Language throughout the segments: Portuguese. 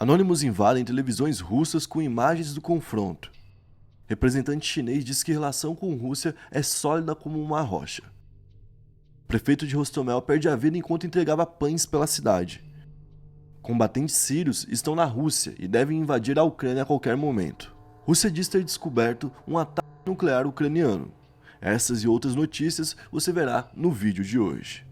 Anônimos invadem televisões russas com imagens do confronto. Representante chinês diz que relação com Rússia é sólida como uma rocha. Prefeito de Hostomel perde a vida enquanto entregava pães pela cidade. Combatentes sírios estão na Rússia e devem invadir a Ucrânia a qualquer momento. Rússia diz ter descoberto um ataque nuclear ucraniano. Essas e outras notícias você verá no vídeo de hoje.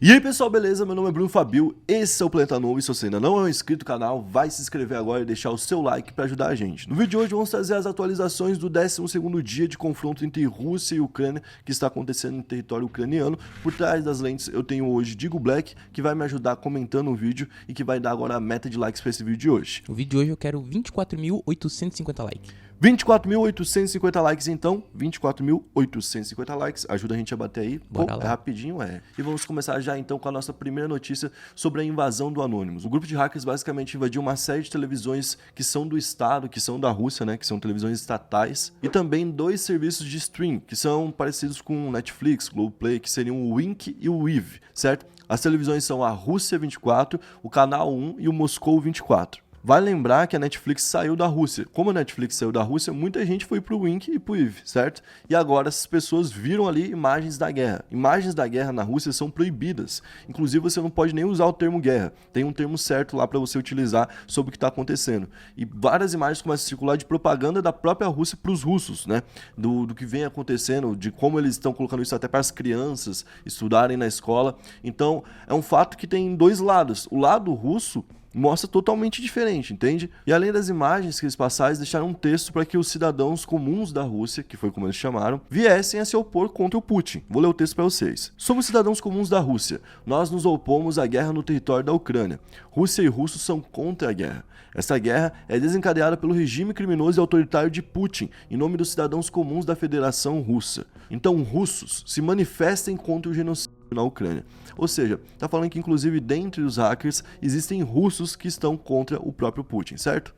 E aí pessoal, beleza? Meu nome é Bruno Fabio, esse é o Planeta Novo e se você ainda não é um inscrito no canal, vai se inscrever agora e deixar o seu like para ajudar a gente. No vídeo de hoje vamos trazer as atualizações do 12º dia de confronto entre Rússia e Ucrânia que está acontecendo no território ucraniano. Por trás das lentes eu tenho hoje Digo Black, que vai me ajudar comentando o vídeo e que vai dar agora a meta de likes para esse vídeo de hoje. No vídeo de hoje eu quero 24.850 likes. 24.850 likes então, 24.850 likes, ajuda a gente a bater aí. Bora lá. É rapidinho, é. E vamos começar já então com a nossa primeira notícia sobre a invasão do Anonymous. O grupo de hackers basicamente invadiu uma série de televisões que são do Estado, que são da Rússia, né, que são televisões estatais, e também dois serviços de stream, que são parecidos com Netflix, Globoplay, que seriam o Wink e o Weave, certo? As televisões são a Rússia 24, o Canal 1 e o Moscou 24. Vale lembrar que a Netflix saiu da Rússia. Como a Netflix saiu da Rússia, muita gente foi pro Wink e pro Weave, certo? E agora essas pessoas viram ali imagens da guerra. Imagens da guerra na Rússia são proibidas. Inclusive você não pode nem usar o termo guerra. Tem um termo certo lá para você utilizar sobre o que está acontecendo. E várias imagens começam a circular de propaganda da própria Rússia para os russos, né? Do que vem acontecendo, de como eles estão colocando isso até para as crianças estudarem na escola. Então é um fato que tem dois lados. O lado russo mostra totalmente diferente, entende? E além das imagens que eles passaram, eles deixaram um texto para que os cidadãos comuns da Rússia, que foi como eles chamaram, viessem a se opor contra o Putin. Vou ler o texto para vocês. Sobre os cidadãos comuns da Rússia, nós nos opomos à guerra no território da Ucrânia. Rússia e russos são contra a guerra. Essa guerra é desencadeada pelo regime criminoso e autoritário de Putin, em nome dos cidadãos comuns da Federação Russa. Então, russos, se manifestem contra o genocídio na Ucrânia. Ou seja, tá falando que inclusive dentre os hackers existem russos que estão contra o próprio Putin, certo?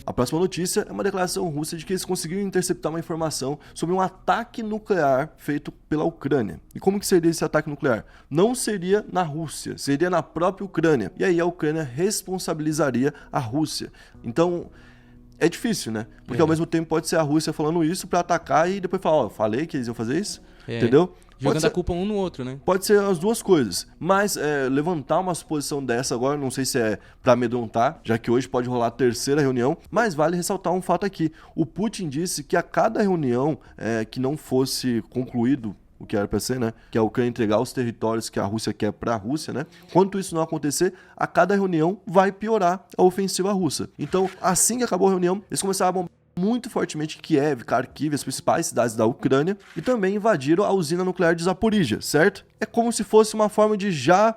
A próxima notícia é uma declaração russa de que eles conseguiram interceptar uma informação sobre um ataque nuclear feito pela Ucrânia. E como que seria esse ataque nuclear? Não seria na Rússia, seria na própria Ucrânia. E aí a Ucrânia responsabilizaria a Rússia. Então é difícil, né? Porque ao mesmo tempo pode ser a Rússia falando isso para atacar e depois falar, ó, falei que eles iam fazer isso, entendeu? Jogando a culpa um no outro, né? Pode ser as duas coisas, mas levantar uma suposição dessa agora, não sei se é para amedrontar, já que hoje pode rolar a terceira reunião, mas vale ressaltar um fato aqui. O Putin disse que a cada reunião que não fosse concluído o que era para ser, né? Que a Ucrânia entregar os territórios que a Rússia quer para a Rússia, né? Enquanto isso não acontecer, a cada reunião vai piorar a ofensiva russa. Então, assim que acabou a reunião, eles começaram a bombar muito fortemente Kiev, Kharkiv, as principais cidades da Ucrânia, e também invadiram a usina nuclear de Zaporizhia, certo? É como se fosse uma forma de já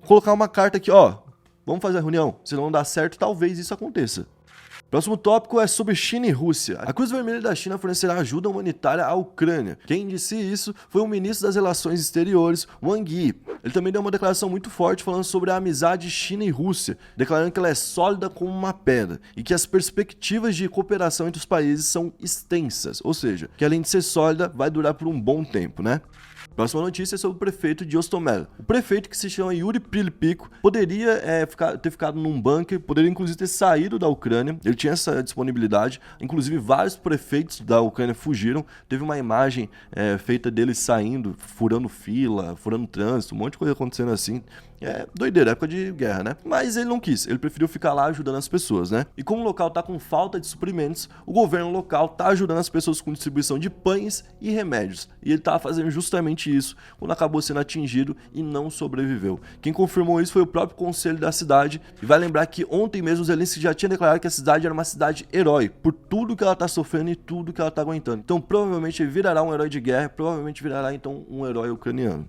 colocar uma carta aqui, ó, vamos fazer a reunião, se não dá certo, talvez isso aconteça. Próximo tópico é sobre China e Rússia. A Cruz Vermelha da China fornecerá ajuda humanitária à Ucrânia. Quem disse isso foi o ministro das Relações Exteriores, Wang Yi. Ele também deu uma declaração muito forte falando sobre a amizade China e Rússia, declarando que ela é sólida como uma pedra e que as perspectivas de cooperação entre os países são extensas, ou seja, que além de ser sólida, vai durar por um bom tempo, né? Próxima notícia é sobre o prefeito de Hostomel. O prefeito, que se chama Yuri Prilipiko, poderia ter ficado num bunker, poderia inclusive ter saído da Ucrânia, ele tinha essa disponibilidade, inclusive vários prefeitos da Ucrânia fugiram, teve uma imagem feita dele saindo, furando fila, furando trânsito, um monte de coisa acontecendo assim. É doideira, época de guerra, né? Mas ele não quis, ele preferiu ficar lá ajudando as pessoas, né? E como o local tá com falta de suprimentos, o governo local tá ajudando as pessoas com distribuição de pães e remédios. E ele tava fazendo justamente isso quando acabou sendo atingido e não sobreviveu. Quem confirmou isso foi o próprio conselho da cidade. E vai lembrar que ontem mesmo o Zelensky já tinha declarado que a cidade era uma cidade herói, por tudo que ela tá sofrendo e tudo que ela tá aguentando. Então provavelmente ele virará um herói de guerra, provavelmente virará então um herói ucraniano.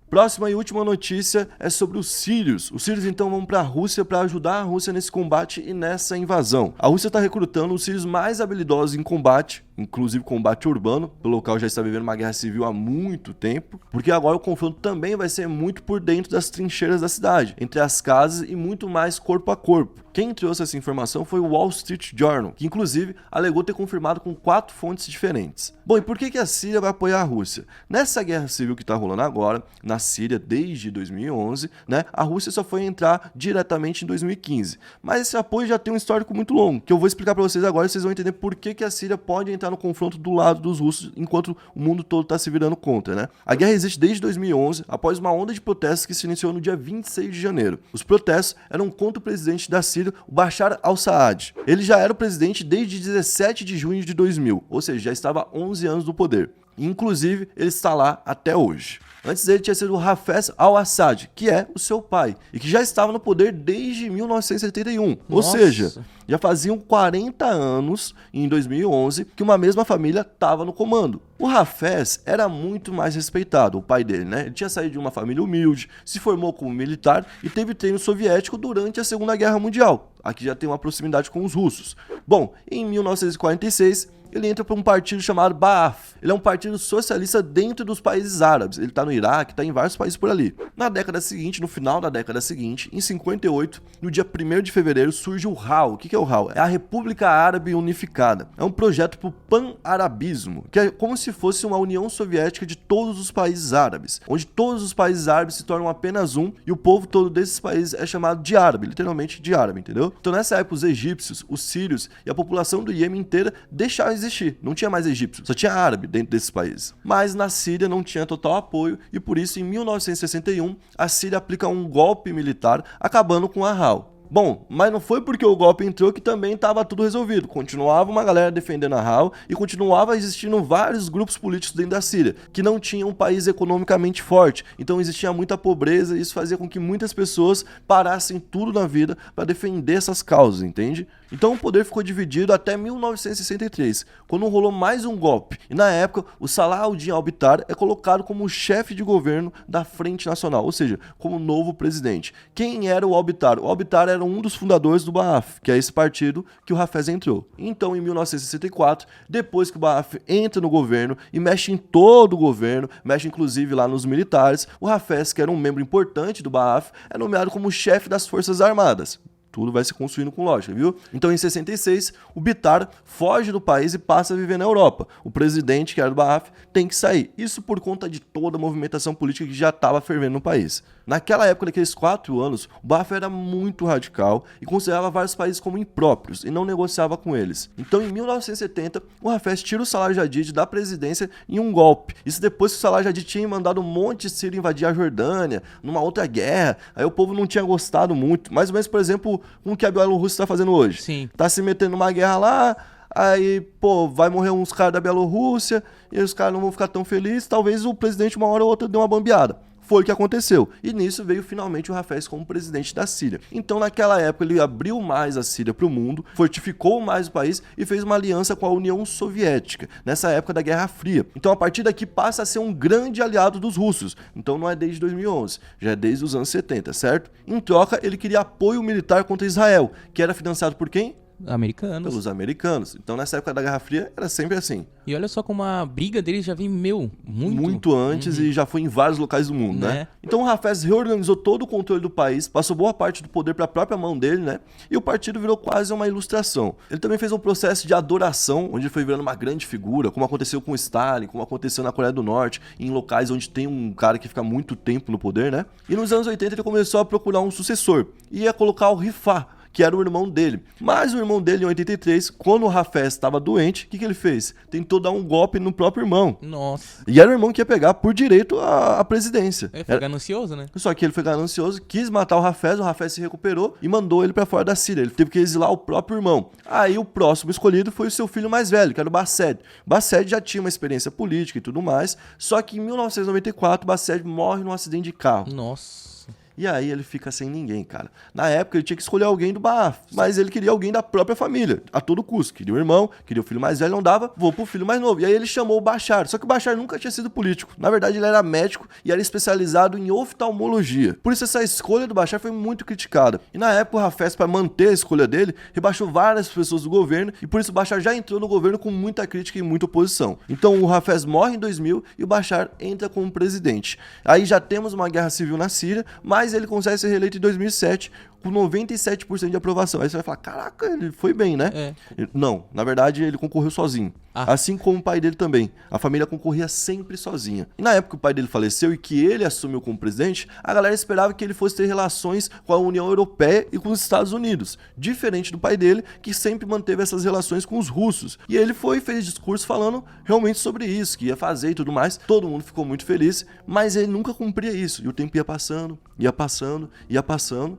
Próxima e última notícia é sobre os sírios. Os sírios então vão para a Rússia para ajudar a Rússia nesse combate e nessa invasão. A Rússia está recrutando os sírios mais habilidosos em combate, inclusive combate urbano. O local já está vivendo uma guerra civil há muito tempo, porque agora o confronto também vai ser muito por dentro das trincheiras da cidade, entre as casas e muito mais corpo a corpo. Quem trouxe essa informação foi o Wall Street Journal, que inclusive alegou ter confirmado com 4 fontes diferentes. Bom, e por que a Síria vai apoiar a Rússia? Nessa guerra civil que está rolando agora, na na Síria desde 2011, né? A Rússia só foi entrar diretamente em 2015. Mas esse apoio já tem um histórico muito longo, que eu vou explicar para vocês agora e vocês vão entender por que a Síria pode entrar no confronto do lado dos russos, enquanto o mundo todo está se virando contra, né? A guerra existe desde 2011, após uma onda de protestos que se iniciou no dia 26 de janeiro. Os protestos eram contra o presidente da Síria, o Bashar al-Assad. Ele já era o presidente desde 17 de junho de 2000, ou seja, já estava há 11 anos no poder. Inclusive, ele está lá até hoje. Antes dele tinha sido o Hafez al-Assad, que é o seu pai, e que já estava no poder desde 1971. Ou seja, já faziam 40 anos, em 2011, que uma mesma família estava no comando. O Hafez era muito mais respeitado, o pai dele, né? Ele tinha saído de uma família humilde, se formou como militar e teve treino soviético durante a Segunda Guerra Mundial. Aqui já tem uma proximidade com os russos. Bom, em 1946... ele entra para um partido chamado Ba'ath. Ele é um partido socialista dentro dos países árabes. Ele está no Iraque, está em vários países por ali. Na década seguinte, no final da década seguinte, em 58, no dia 1º de fevereiro, surge o RAU. O que é o RAU? É a República Árabe Unificada. É um projeto para o pan-arabismo, que é como se fosse uma União Soviética de todos os países árabes, onde todos os países árabes se tornam apenas um e o povo todo desses países é chamado de árabe, literalmente de árabe, entendeu? Então nessa época os egípcios, os sírios e a população do Iêmen inteira deixaram de existir. Não tinha mais egípcio, só tinha árabe dentro desses países. Mas na Síria não tinha total apoio e por isso em 1961 a Síria aplica um golpe militar acabando com a RAU. Bom, mas não foi porque o golpe entrou que também estava tudo resolvido. Continuava uma galera defendendo a RAU e continuava existindo vários grupos políticos dentro da Síria, que não tinham um país economicamente forte. Então existia muita pobreza e isso fazia com que muitas pessoas parassem tudo na vida para defender essas causas, entende? Então o poder ficou dividido até 1963, quando rolou mais um golpe. E na época, o Salah al-Din al-Bitar é colocado como chefe de governo da Frente Nacional, ou seja, como novo presidente. Quem era o al-Bitar? O al-Bitar era um dos fundadores do Ba'ath, que é esse partido que o Hafez entrou. Então, em 1964, depois que o Ba'ath entra no governo e mexe em todo o governo, mexe inclusive lá nos militares, o Hafez, que era um membro importante do Ba'ath, é nomeado como chefe das Forças Armadas. Tudo vai se construindo com lógica, viu? Então, em 66, o Bitar foge do país e passa a viver na Europa. O presidente, que era do Ba'ath, tem que sair. Isso por conta de toda a movimentação política que já estava fervendo no país. Naquela época, naqueles 4 anos, o Ba'ath era muito radical e considerava vários países como impróprios e não negociava com eles. Então, em 1970, o Hafez tira o Salah Jadid da presidência em um golpe. Isso depois que o Salah Jadid tinha mandado um monte de sírio invadir a Jordânia, numa outra guerra. Aí o povo não tinha gostado muito. Mais ou menos, por exemplo, com o que a Bielorrússia está fazendo hoje. Sim. Tá se metendo numa guerra lá, aí, pô, vai morrer uns caras da Bielorrússia, e os caras não vão ficar tão felizes, talvez o presidente uma hora ou outra dê uma bambeada. Foi o que aconteceu. E nisso veio finalmente o Hafez como presidente da Síria. Então, naquela época, ele abriu mais a Síria para o mundo, fortificou mais o país e fez uma aliança com a União Soviética, nessa época da Guerra Fria. Então, a partir daqui, passa a ser um grande aliado dos russos. Então, não é desde 2011, já é desde os anos 70, certo? Em troca, ele queria apoio militar contra Israel, que era financiado por quem? Americanos. Pelos americanos. Então, nessa época da Guerra Fria, era sempre assim. E olha só como a briga deles já vem, muito antes e já foi em vários locais do mundo, né? Então o Hafez reorganizou todo o controle do país, passou boa parte do poder para a própria mão dele, né? E o partido virou quase uma ilustração. Ele também fez um processo de adoração, onde ele foi virando uma grande figura, como aconteceu com Stalin, como aconteceu na Coreia do Norte, em locais onde tem um cara que fica muito tempo no poder, né? E nos anos 80 ele começou a procurar um sucessor. E ia colocar o Rifá, que era o irmão dele. Mas o irmão dele, em 83, quando o Hafez estava doente, o que ele fez? Tentou dar um golpe no próprio irmão. Nossa. E era o irmão que ia pegar por direito a presidência. Ele foi ganancioso, né? Só que ele foi ganancioso, quis matar o Hafez se recuperou e mandou ele pra fora da Síria. Ele teve que exilar o próprio irmão. Aí o próximo escolhido foi o seu filho mais velho, que era o Bassed. Bassed já tinha uma experiência política e tudo mais, só que em 1994, Bassed morre num acidente de carro. Nossa. E aí ele fica sem ninguém, cara. Na época ele tinha que escolher alguém do Ba'ath, mas ele queria alguém da própria família, a todo custo. Queria o irmão, queria o filho mais velho, não dava, vou pro filho mais novo. E aí ele chamou o Bashar, só que o Bashar nunca tinha sido político. Na verdade ele era médico e era especializado em oftalmologia. Por isso essa escolha do Bashar foi muito criticada. E na época o Hafez, para manter a escolha dele, rebaixou várias pessoas do governo e por isso o Bashar já entrou no governo com muita crítica e muita oposição. Então o Hafez morre em 2000 e o Bashar entra como presidente. Aí já temos uma guerra civil na Síria, mas ele consegue ser reeleito em 2007 com 97% de aprovação. Aí você vai falar, caraca, ele foi bem, né? É. Não, na verdade ele concorreu sozinho. Assim como o pai dele também. A família concorria sempre sozinha. E na época que o pai dele faleceu e que ele assumiu como presidente, a galera esperava que ele fosse ter relações com a União Europeia e com os Estados Unidos. Diferente do pai dele, que sempre manteve essas relações com os russos. E ele fez discurso falando realmente sobre isso, que ia fazer e tudo mais. Todo mundo ficou muito feliz, mas ele nunca cumpria isso. E o tempo ia passando,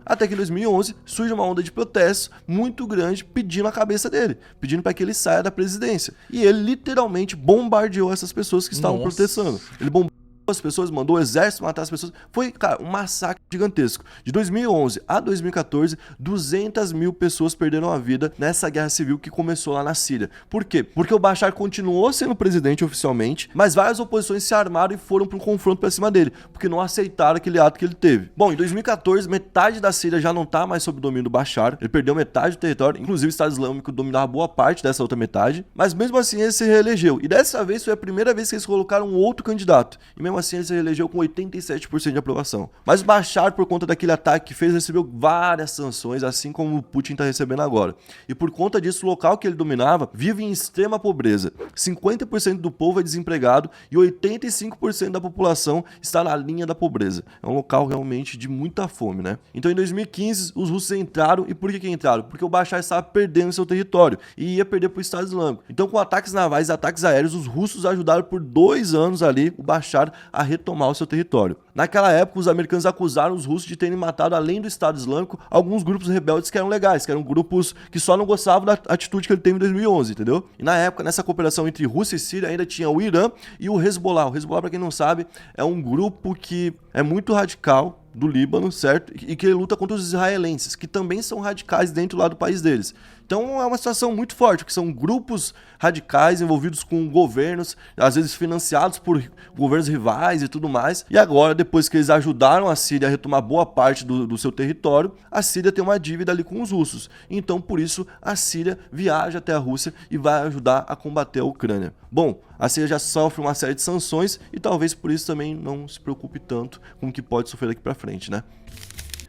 até que em 2011 surge uma onda de protestos muito grande pedindo a cabeça dele, pedindo para que ele saia da presidência. E ele literalmente bombardeou essas pessoas que estavam protestando. Ele bombardeou as pessoas, mandou o exército matar as pessoas. Foi, cara, um massacre gigantesco. De 2011 a 2014, 200 mil pessoas perderam a vida nessa guerra civil que começou lá na Síria. Por quê? Porque o Bashar continuou sendo presidente oficialmente, mas várias oposições se armaram e foram para um confronto para cima dele, porque não aceitaram aquele ato que ele teve. Bom, em 2014, metade da Síria já não tá mais sob o domínio do Bashar, ele perdeu metade do território, inclusive o Estado Islâmico dominava boa parte dessa outra metade, mas mesmo assim ele se reelegeu. E dessa vez foi a primeira vez que eles colocaram um outro candidato. E mesmo assim ele se reelegeu com 87% de aprovação. Mas o Bashar, por conta daquele ataque que fez, recebeu várias sanções, assim como o Putin está recebendo agora. E por conta disso, o local que ele dominava vive em extrema pobreza. 50% do povo é desempregado e 85% da população está na linha da pobreza. É um local realmente de muita fome, né? Então em 2015, os russos entraram. E por que entraram? Porque o Bashar estava perdendo seu território e ia perder para o Estado Islâmico. Então com ataques navais e ataques aéreos, os russos ajudaram por 2 anos ali o Bashar a retomar o seu território. Naquela época, os americanos acusaram os russos de terem matado, além do Estado Islâmico, alguns grupos rebeldes que eram legais, que eram grupos que só não gostavam da atitude que ele teve em 2011, entendeu? E na época, nessa cooperação entre Rússia e Síria, ainda tinha o Irã e o Hezbollah. O Hezbollah, para quem não sabe, é um grupo que é muito radical do Líbano, certo? E que ele luta contra os israelenses, que também são radicais dentro lá do país deles. Então é uma situação muito forte, porque são grupos radicais envolvidos com governos, às vezes financiados por governos rivais e tudo mais. E agora, depois que eles ajudaram a Síria a retomar boa parte do seu território, a Síria tem uma dívida ali com os russos. Então, por isso, a Síria viaja até a Rússia e vai ajudar a combater a Ucrânia. Bom, a Síria já sofre uma série de sanções e talvez por isso também não se preocupe tanto com o que pode sofrer daqui pra frente, né?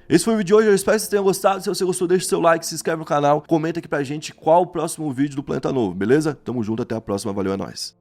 Esse foi o vídeo de hoje, eu espero que vocês tenham gostado. Se você gostou, deixa seu like, se inscreve no canal, comenta aqui pra gente qual o próximo vídeo do Planeta Novo, beleza? Tamo junto, até a próxima, valeu, é nóis.